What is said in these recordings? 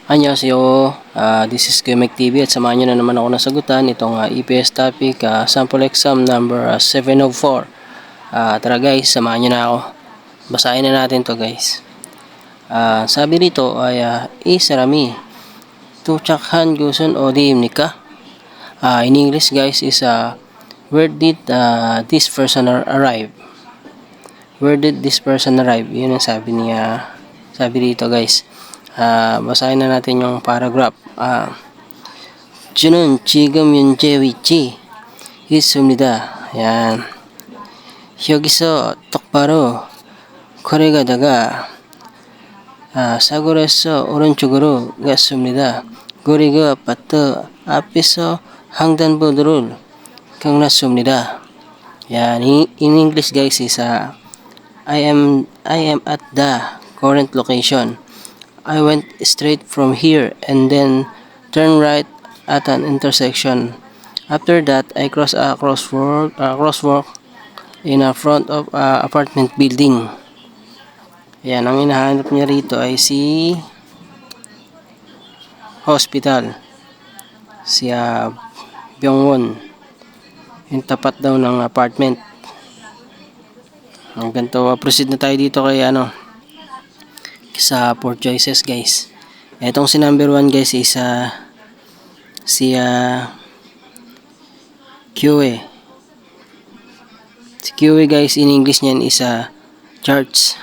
Annyeonghaseyo, this is Gmec TV at samahan nyo na naman ako nasagutan itong EPS topic, sample exam number 704. Tara guys, samahan nyo na ako. Basahin na natin to guys. Sabi rito ay 이 사람이 도착한 곳은 어디입니까? In English guys is where did this person arrive? Where did this person arrive? Yun ang sabi dito guys. 바사인 나tin yung paragraph. 저는 지금 현재 위치 있습니다. yan. 여기서 똑바로 걸어가다가 사거리에서 오른쪽으로 갔습니다. 그리고 아파트 앞에서 횡단보도를 건넜습니다. yan. In English guys is I am at the current location. I went straight from here and then turned right at an intersection. After that, I crossed a crosswalk in a front of apartment building. Yan, ang hinahanap niya rito ay si hospital. Si Byungwon. Yung tapat daw ng apartment. Ang ganito, proceed na tayo dito kay sa 4 choices guys. Etong si number 1 guys is si QA. Si QA guys in English niyan is church.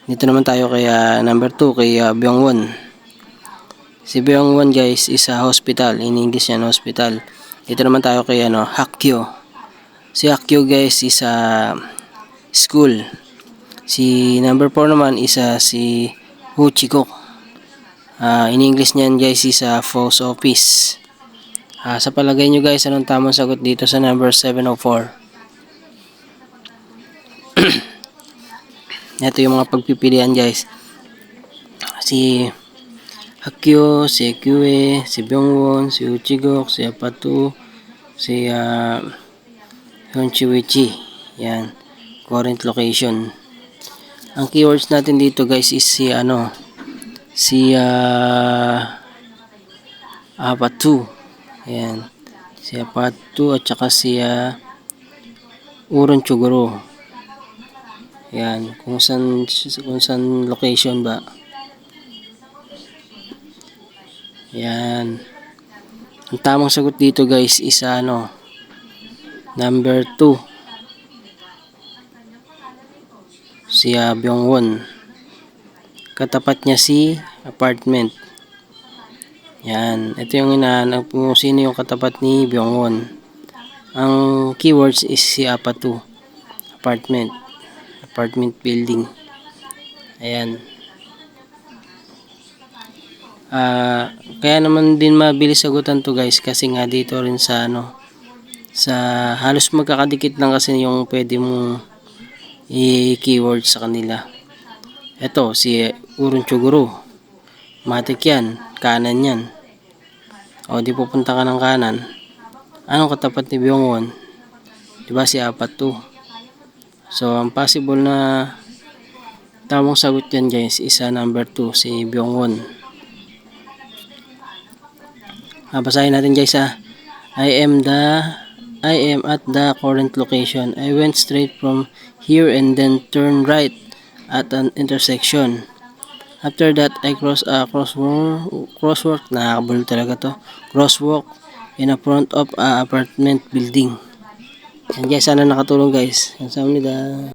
Dito naman tayo kay number 2 kay Byungwon. Si Byungwon guys is hospital. In English niyan hospital. Dito naman tayo kay Hakyo. Si Hakyo guys is school. Si number 4 naman is si Uchikok. In English niyan guys is post office. Sa palagay nyo guys, anong tamang sagot dito sa number 704? Ito yung mga pagpipilian guys. Si Hakyo, si QA, si Byungwon, si Uchikok, si Apatu, si Hyunchiwichi. Yan. Current location. Ang keywords natin dito guys is si Apatu. Ayan. Si Apatu at saka si Uronchuguro. Ayan. Kung saan location ba. Ayan. Ang tamang sagot dito guys is number 2. Si Byungwon. Katapat niya si apartment. Yan. Ito yung hinahanap kung sino yung katapat ni Byungwon. Ang keywords is si Apatu. Apartment. Apartment building. Ayan. Kaya naman din mabilis sagutan to guys kasi nga dito rin sa sa halos magkakadikit lang kasi yung pwede mong i-keyword sa kanila. Ito, si Uronchuguro. Matik yan. Kanan yan. O, di pupunta ka ng kanan. Anong katapat ni Byungwon? Diba si Apatu? So, ang possible na tamang sagot yan guys is number 2, si Byungwon. Basahin natin guys I am at the current location. I went straight from here and then turned right at an intersection. After that, I crossed a crosswalk. Nakakabulol talaga to. Crosswalk in a front of apartment building. Yan guys, sana nakatulong guys. Kamsahamnida.